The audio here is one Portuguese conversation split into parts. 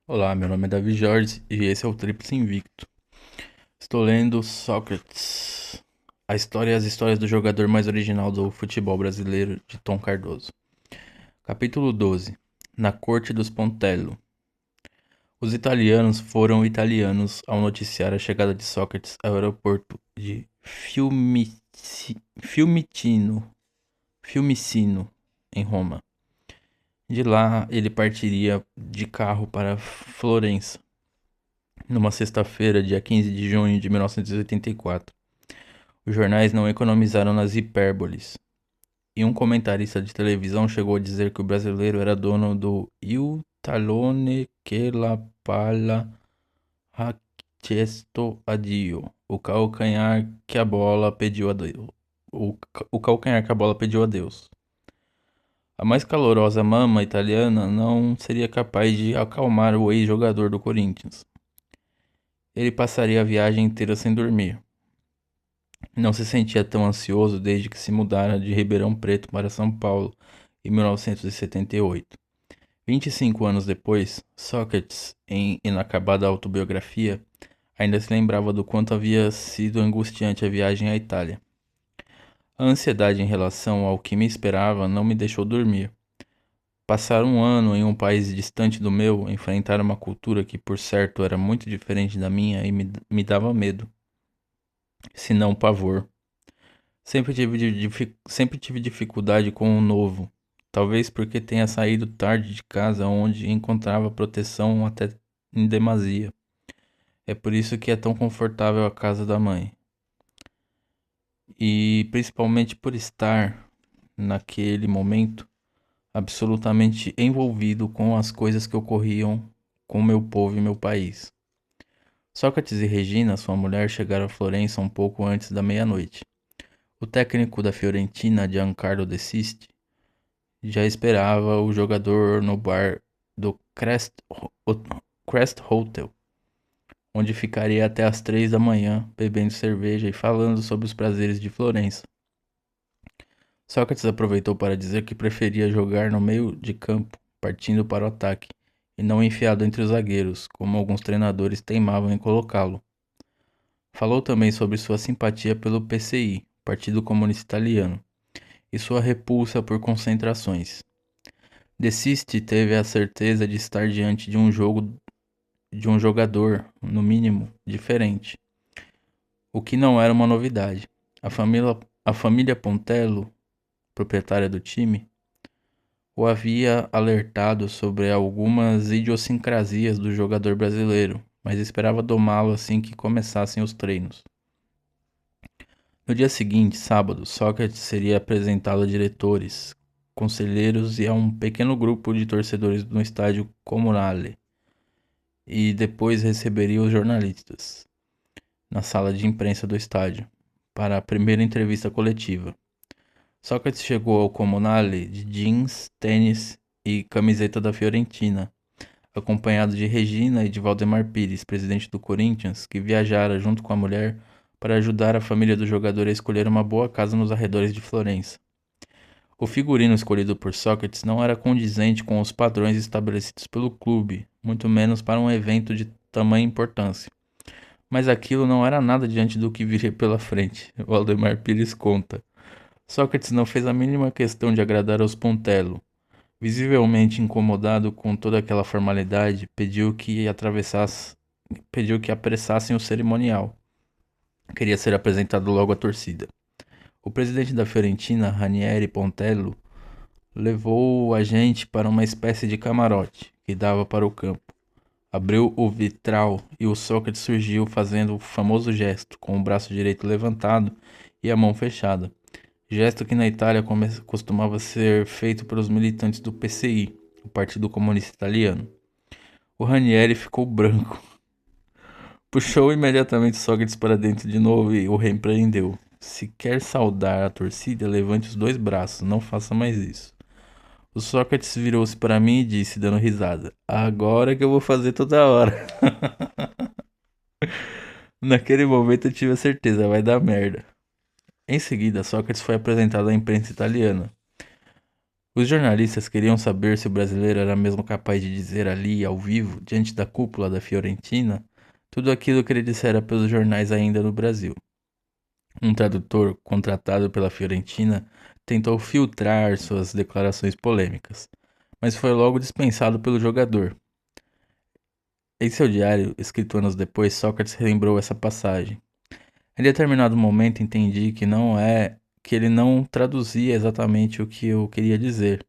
Olá, meu nome é Davi Jorge e esse é o Tríplice Invicto. Estou lendo Sócrates, a história e as histórias do jogador mais original do futebol brasileiro, de Tom Cardoso. Capítulo 12. Na corte dos Pontello. Os italianos foram italianos ao noticiar a chegada de Sócrates ao aeroporto de Fiumicino, Fiumicino, em Roma. De lá, ele partiria de carro para Florença numa sexta-feira, dia 15 de junho de 1984. Os jornais não economizaram nas hipérboles, e um comentarista de televisão chegou a dizer que o brasileiro era dono do Il talone che la palla ha chiesto a Dio, o calcanhar que a bola pediu a Deus. O calcanhar que a bola pediu a Deus. A mais calorosa mama italiana não seria capaz de acalmar o ex-jogador do Corinthians. Ele passaria a viagem inteira sem dormir. Não se sentia tão ansioso desde que se mudara de Ribeirão Preto para São Paulo em 1978. 25 anos depois, Sócrates, em inacabada autobiografia, ainda se lembrava do quanto havia sido angustiante a viagem à Itália. A ansiedade em relação ao que me esperava não me deixou dormir. Passar um ano em um país distante do meu, enfrentar uma cultura que, por certo, era muito diferente da minha e me dava medo, se não pavor. Sempre tive dificuldade com o novo, talvez porque tenha saído tarde de casa onde encontrava proteção até em demasia. É por isso que é tão confortável a casa da mãe. E principalmente por estar, naquele momento, absolutamente envolvido com as coisas que ocorriam com meu povo e meu país. Sócrates e Regina, sua mulher, chegaram a Florença um pouco antes da meia-noite. O técnico da Fiorentina, Giancarlo De Sisti, já esperava o jogador no bar do Crest Hotel, onde ficaria até às 3 da manhã, bebendo cerveja e falando sobre os prazeres de Florença. Sócrates aproveitou para dizer que preferia jogar no meio de campo, partindo para o ataque, e não enfiado entre os zagueiros, como alguns treinadores teimavam em colocá-lo. Falou também sobre sua simpatia pelo PCI, Partido Comunista Italiano, e sua repulsa por concentrações. Desiste teve a certeza de estar diante de um jogador, no mínimo, diferente, o que não era uma novidade. A família Pontello, proprietária do time, o havia alertado sobre algumas idiosincrasias do jogador brasileiro, mas esperava domá-lo assim que começassem os treinos. No dia seguinte, sábado, Sócrates seria apresentado a diretores, conselheiros e a um pequeno grupo de torcedores no estádio Comunale, e depois receberia os jornalistas na sala de imprensa do estádio para a primeira entrevista coletiva. Sócrates chegou ao Comunale de jeans, tênis e camiseta da Fiorentina, acompanhado de Regina e de Valdemar Pires, presidente do Corinthians, que viajara junto com a mulher para ajudar a família do jogador a escolher uma boa casa nos arredores de Florença. O figurino escolhido por Sócrates não era condizente com os padrões estabelecidos pelo clube, muito menos para um evento de tamanha importância. Mas aquilo não era nada diante do que viria pela frente, Valdemar Pires conta. Sócrates não fez a mínima questão de agradar aos Pontello. Visivelmente incomodado com toda aquela formalidade, pediu que apressassem o cerimonial. Queria ser apresentado logo à torcida. O presidente da Fiorentina, Ranieri Pontello, levou a gente para uma espécie de camarote que dava para o campo. Abriu o vitral e o Sócrates surgiu fazendo o famoso gesto, com o braço direito levantado e a mão fechada. Gesto que na Itália costumava ser feito pelos militantes do PCI, o Partido Comunista Italiano. O Ranieri ficou branco. Puxou imediatamente Sócrates para dentro de novo e o repreendeu. Se quer saudar a torcida, levante os dois braços, não faça mais isso. O Sócrates virou-se para mim e disse, dando risada: Agora que eu vou fazer toda hora. Naquele momento eu tive a certeza, vai dar merda. Em seguida, Sócrates foi apresentado à imprensa italiana. Os jornalistas queriam saber se o brasileiro era mesmo capaz de dizer ali, ao vivo, diante da cúpula da Fiorentina, tudo aquilo que ele dissera pelos jornais ainda no Brasil. Um tradutor contratado pela Fiorentina tentou filtrar suas declarações polêmicas, mas foi logo dispensado pelo jogador. Em seu diário, escrito anos depois, Sócrates relembrou essa passagem. Em determinado momento entendi que ele não traduzia exatamente o que eu queria dizer,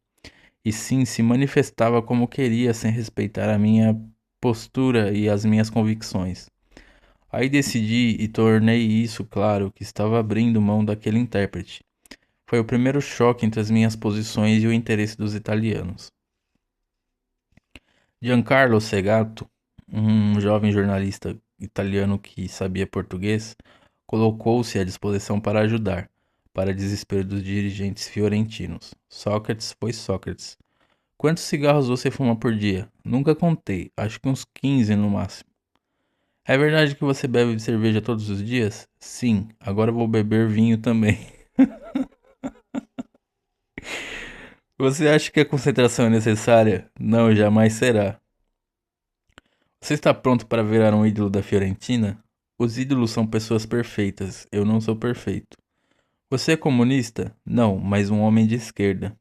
e sim se manifestava como queria sem respeitar a minha postura e as minhas convicções. Aí decidi e tornei isso claro que estava abrindo mão daquele intérprete. Foi o primeiro choque entre as minhas posições e o interesse dos italianos. Giancarlo Segato, um jovem jornalista italiano que sabia português, colocou-se à disposição para ajudar, para desespero dos dirigentes fiorentinos. Sócrates foi Sócrates. Quantos cigarros você fuma por dia? Nunca contei, acho que uns 15 no máximo. É verdade que você bebe cerveja todos os dias? Sim, agora vou beber vinho também. Você acha que a concentração é necessária? Não, jamais será. Você está pronto para virar um ídolo da Fiorentina? Os ídolos são pessoas perfeitas, eu não sou perfeito. Você é comunista? Não, mas um homem de esquerda.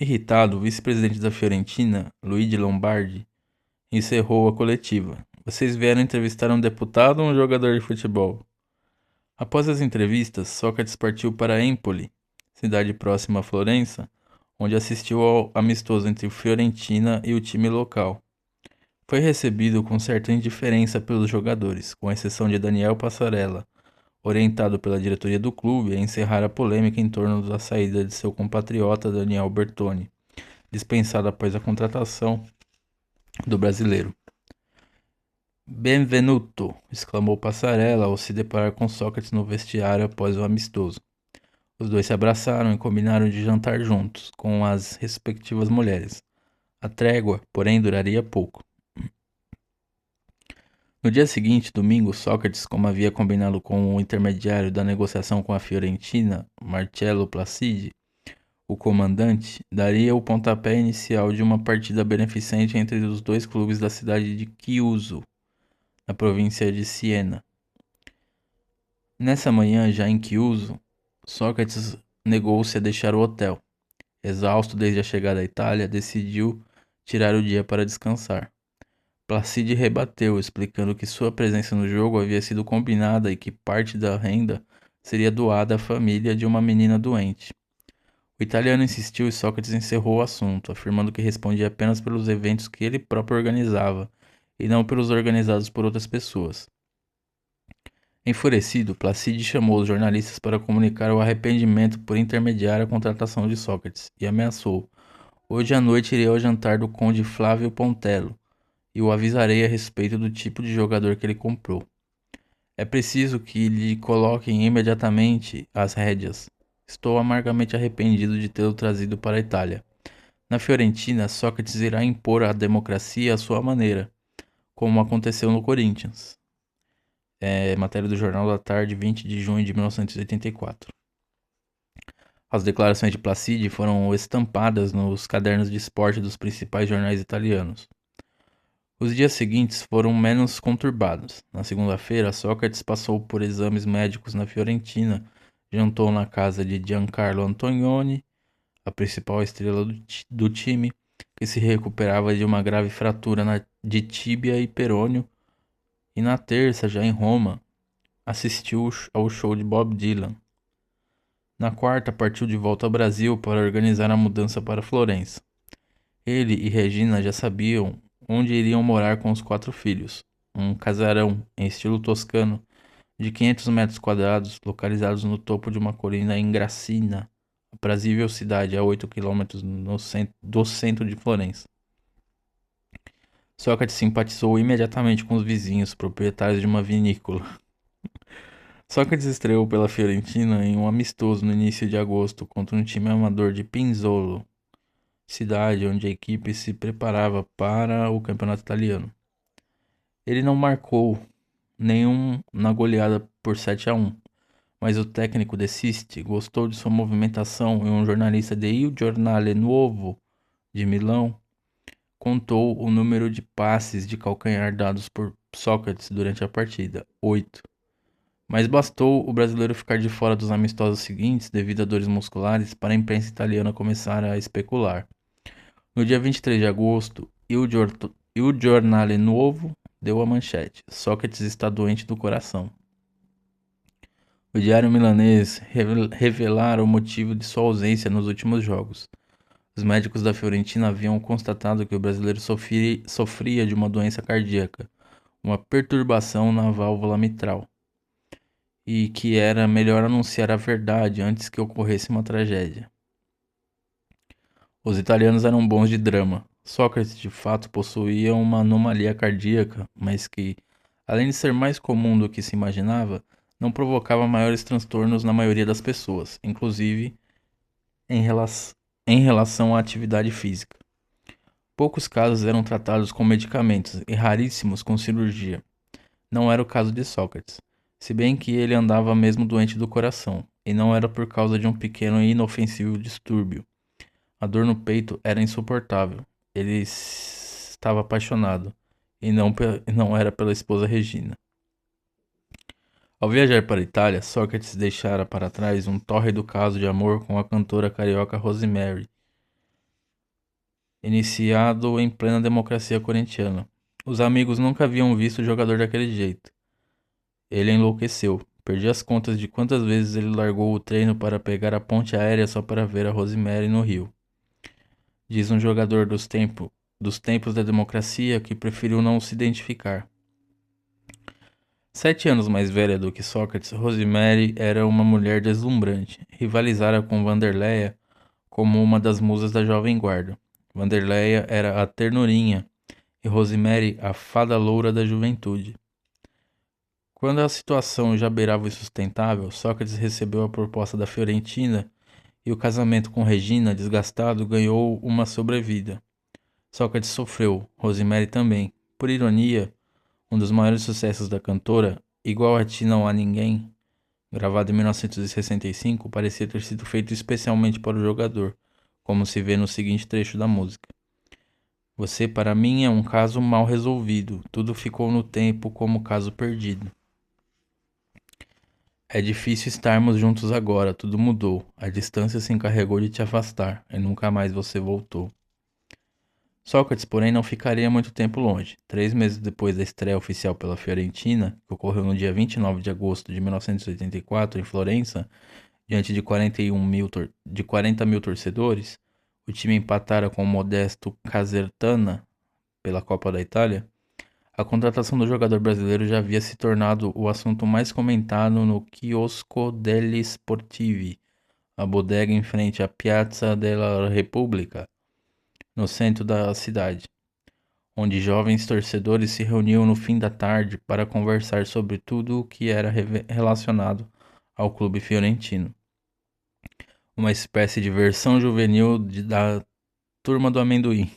Irritado, o vice-presidente da Fiorentina, Luigi Lombardi, encerrou a coletiva. Vocês vieram entrevistar um deputado ou um jogador de futebol? Após as entrevistas, Sócrates partiu para Empoli, cidade próxima a Florença, onde assistiu ao amistoso entre Fiorentina e o time local. Foi recebido com certa indiferença pelos jogadores, com exceção de Daniel Passarella, orientado pela diretoria do clube a encerrar a polêmica em torno da saída de seu compatriota Daniel Bertoni, dispensado após a contratação do brasileiro. Benvenuto! Exclamou Passarella ao se deparar com Sócrates no vestiário após o amistoso. Os dois se abraçaram e combinaram de jantar juntos, com as respectivas mulheres. A trégua, porém, duraria pouco. No dia seguinte, domingo, Sócrates, como havia combinado com o intermediário da negociação com a Fiorentina, Marcello Placidi, o comandante, daria o pontapé inicial de uma partida beneficente entre os dois clubes da cidade de Chiuso, na província de Siena. Nessa manhã, já em Chiuso, Sócrates negou-se a deixar o hotel. Exausto desde a chegada à Itália, decidiu tirar o dia para descansar. Placide rebateu, explicando que sua presença no jogo havia sido combinada e que parte da renda seria doada à família de uma menina doente. O italiano insistiu e Sócrates encerrou o assunto, afirmando que respondia apenas pelos eventos que ele próprio organizava e não pelos organizados por outras pessoas. Enfurecido, Placide chamou os jornalistas para comunicar o arrependimento por intermediar a contratação de Sócrates e ameaçou: "Hoje à noite irei ao jantar do conde Flávio Pontello e o avisarei a respeito do tipo de jogador que ele comprou. É preciso que lhe coloquem imediatamente as rédeas. Estou amargamente arrependido de tê-lo trazido para a Itália. Na Fiorentina, Sócrates irá impor a democracia à sua maneira, como aconteceu no Corinthians." Matéria do Jornal da Tarde, 20 de junho de 1984. As declarações de Placidi foram estampadas nos cadernos de esporte dos principais jornais italianos. Os dias seguintes foram menos conturbados. Na segunda-feira, Sócrates passou por exames médicos na Fiorentina, jantou na casa de Giancarlo Antonioni, a principal estrela do time, que se recuperava de uma grave fratura de tíbia e perônio, e na terça, já em Roma, assistiu ao show de Bob Dylan. Na quarta, partiu de volta ao Brasil para organizar a mudança para Florença. Ele e Regina já sabiam onde iriam morar com os 4 filhos. Um casarão em estilo toscano de 500 metros quadrados, localizados no topo de uma colina em Gracina, aprazível cidade a 8 quilômetros do centro de Florença. Sócrates simpatizou imediatamente com os vizinhos, proprietários de uma vinícola. Sócrates estreou pela Fiorentina em um amistoso no início de agosto contra um time amador de Pinzolo, cidade onde a equipe se preparava para o campeonato italiano. Ele não marcou nenhum na goleada por 7-1, mas o técnico desiste, gostou de sua movimentação e um jornalista de Il Giornale Nuovo de Milão contou o número de passes de calcanhar dados por Sócrates durante a partida, 8. Mas bastou o brasileiro ficar de fora dos amistosos seguintes devido a dores musculares para a imprensa italiana começar a especular. No dia 23 de agosto, Il Giornale Nuovo deu a manchete: Sócrates está doente do coração. O diário milanês revelara o motivo de sua ausência nos últimos jogos. Os médicos da Fiorentina haviam constatado que o brasileiro sofria de uma doença cardíaca, uma perturbação na válvula mitral, e que era melhor anunciar a verdade antes que ocorresse uma tragédia. Os italianos eram bons de drama. Sócrates, de fato, possuía uma anomalia cardíaca, mas que, além de ser mais comum do que se imaginava, não provocava maiores transtornos na maioria das pessoas, inclusive em relação à atividade física. Poucos casos eram tratados com medicamentos e raríssimos com cirurgia. Não era o caso de Sócrates, se bem que ele andava mesmo doente do coração, e não era por causa de um pequeno e inofensivo distúrbio. A dor no peito era insuportável. Ele estava apaixonado, e não era pela esposa Regina. Ao viajar para a Itália, Sócrates deixara para trás um tórrido caso de amor com a cantora carioca Rosemary, iniciado em plena democracia corintiana. Os amigos nunca haviam visto o jogador daquele jeito. Ele enlouqueceu. Perdi as contas de quantas vezes ele largou o treino para pegar a ponte aérea só para ver a Rosemary no Rio. Diz um jogador dos tempos da democracia que preferiu não se identificar. 7 anos mais velha do que Sócrates, Rosemary era uma mulher deslumbrante. Rivalizara com Wanderleia como uma das musas da Jovem Guarda. Wanderleia era a ternurinha e Rosemary a fada loura da juventude. Quando a situação já beirava o insustentável, Sócrates recebeu a proposta da Fiorentina e o casamento com Regina, desgastado, ganhou uma sobrevida. Sócrates sofreu, Rosemary também. Por ironia, um dos maiores sucessos da cantora, Igual a Ti Não Há Ninguém, gravado em 1965, parecia ter sido feito especialmente para o jogador, como se vê no seguinte trecho da música. Você para mim é um caso mal resolvido, tudo ficou no tempo como caso perdido. É difícil estarmos juntos agora, tudo mudou, a distância se encarregou de te afastar, e nunca mais você voltou. Sócrates, porém, não ficaria muito tempo longe. 3 meses depois da estreia oficial pela Fiorentina, que ocorreu no dia 29 de agosto de 1984 em Florença, diante de 40 mil torcedores, o time empatara com o modesto Casertana pela Copa da Itália. A contratação do jogador brasileiro já havia se tornado o assunto mais comentado no Quiosco degli Sportivi, a bodega em frente à Piazza della Repubblica, no centro da cidade, onde jovens torcedores se reuniam no fim da tarde para conversar sobre tudo o que era relacionado ao clube fiorentino. Uma espécie de versão juvenil da Turma do Amendoim,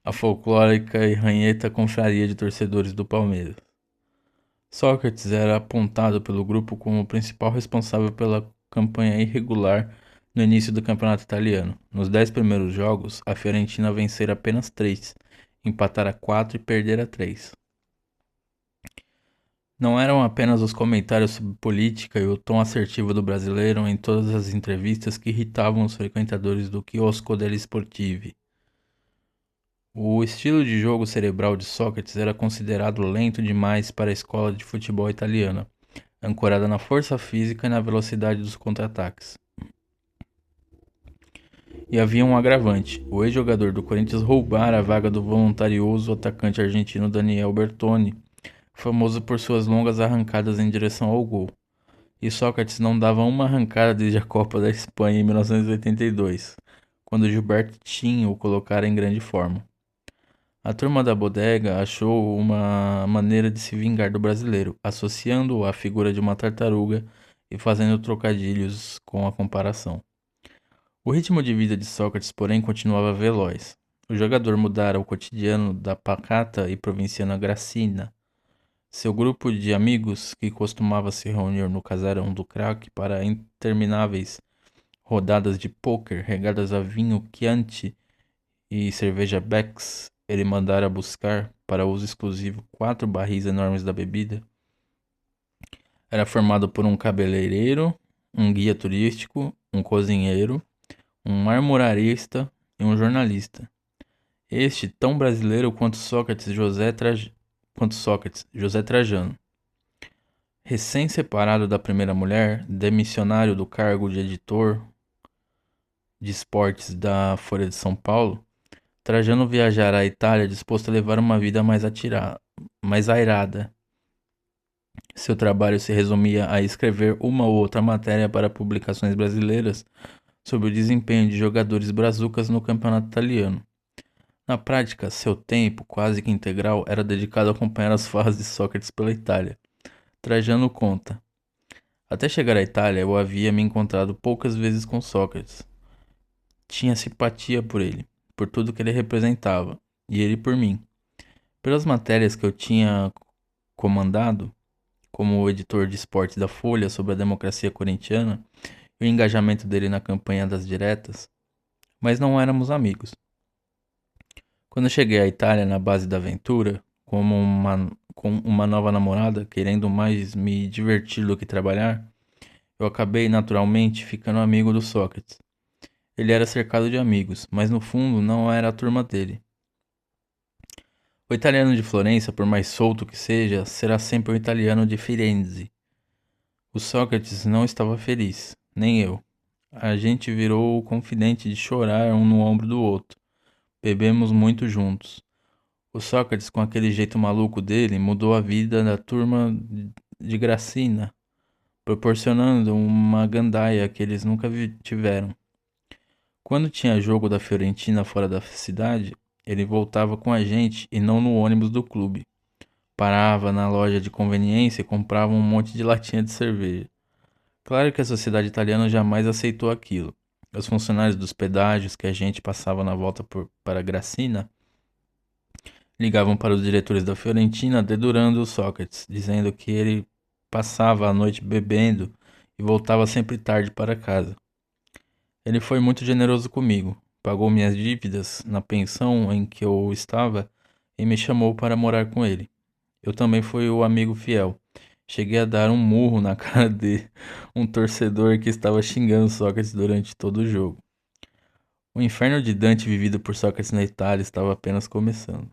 a folclórica e ranheta confraria de torcedores do Palmeiras. Sócrates era apontado pelo grupo como o principal responsável pela campanha irregular no início do campeonato italiano. Nos 10 primeiros jogos, a Fiorentina vencera apenas 3, empatara 4 e perdera 3. Não eram apenas os comentários sobre política e o tom assertivo do brasileiro em todas as entrevistas que irritavam os frequentadores do Quiosco degli Sportivi. O estilo de jogo cerebral de Sócrates era considerado lento demais para a escola de futebol italiana, ancorada na força física e na velocidade dos contra-ataques. E havia um agravante: o ex-jogador do Corinthians roubara a vaga do voluntarioso atacante argentino Daniel Bertoni, famoso por suas longas arrancadas em direção ao gol. E Sócrates não dava uma arrancada desde a Copa da Espanha em 1982, quando Gilberto Tinha o colocara em grande forma. A turma da bodega achou uma maneira de se vingar do brasileiro, associando-o à figura de uma tartaruga e fazendo trocadilhos com a comparação. O ritmo de vida de Sócrates, porém, continuava veloz. O jogador mudara o cotidiano da pacata e provinciana Gracina. Seu grupo de amigos, que costumava se reunir no casarão do crack para intermináveis rodadas de pôquer regadas a vinho Chianti e cerveja Beck's, ele mandara buscar, para uso exclusivo, 4 barris enormes da bebida. Era formado por um cabeleireiro, um guia turístico, um cozinheiro, um marmorarista e um jornalista. Este, tão brasileiro quanto Sócrates, José Trajano. Recém-separado da primeira mulher, demissionário do cargo de editor de esportes da Folha de São Paulo, Trajano viajara à Itália disposto a levar uma vida mais airada. Seu trabalho se resumia a escrever uma ou outra matéria para publicações brasileiras sobre o desempenho de jogadores brazucas no campeonato italiano. Na prática, seu tempo, quase que integral, era dedicado a acompanhar as farras de Sócrates pela Itália. Trajano conta: até chegar à Itália, eu havia me encontrado poucas vezes com Sócrates. Tinha simpatia por ele, por tudo que ele representava, e ele por mim. Pelas matérias que eu tinha comandado, como editor de esportes da Folha sobre a democracia corintiana e o engajamento dele na campanha das diretas, mas não éramos amigos. Quando eu cheguei à Itália na base da aventura, com uma nova namorada, querendo mais me divertir do que trabalhar, eu acabei naturalmente ficando amigo do Sócrates. Ele era cercado de amigos, mas no fundo não era a turma dele. O italiano de Florença, por mais solto que seja, será sempre o italiano de Firenze. O Sócrates não estava feliz, nem eu. A gente virou confidente de chorar um no ombro do outro. Bebemos muito juntos. O Sócrates, com aquele jeito maluco dele, mudou a vida da turma de Gracina, proporcionando uma gandaia que eles nunca tiveram. Quando tinha jogo da Fiorentina fora da cidade, ele voltava com a gente e não no ônibus do clube. Parava na loja de conveniência e comprava um monte de latinha de cerveja. Claro que a sociedade italiana jamais aceitou aquilo. Os funcionários dos pedágios que a gente passava na volta para Gracina ligavam para os diretores da Fiorentina dedurando o Sócrates, dizendo que ele passava a noite bebendo e voltava sempre tarde para casa. Ele foi muito generoso comigo, pagou minhas dívidas na pensão em que eu estava e me chamou para morar com ele. Eu também fui o amigo fiel. Cheguei a dar um murro na cara de um torcedor que estava xingando Sócrates durante todo o jogo. O inferno de Dante vivido por Sócrates na Itália estava apenas começando.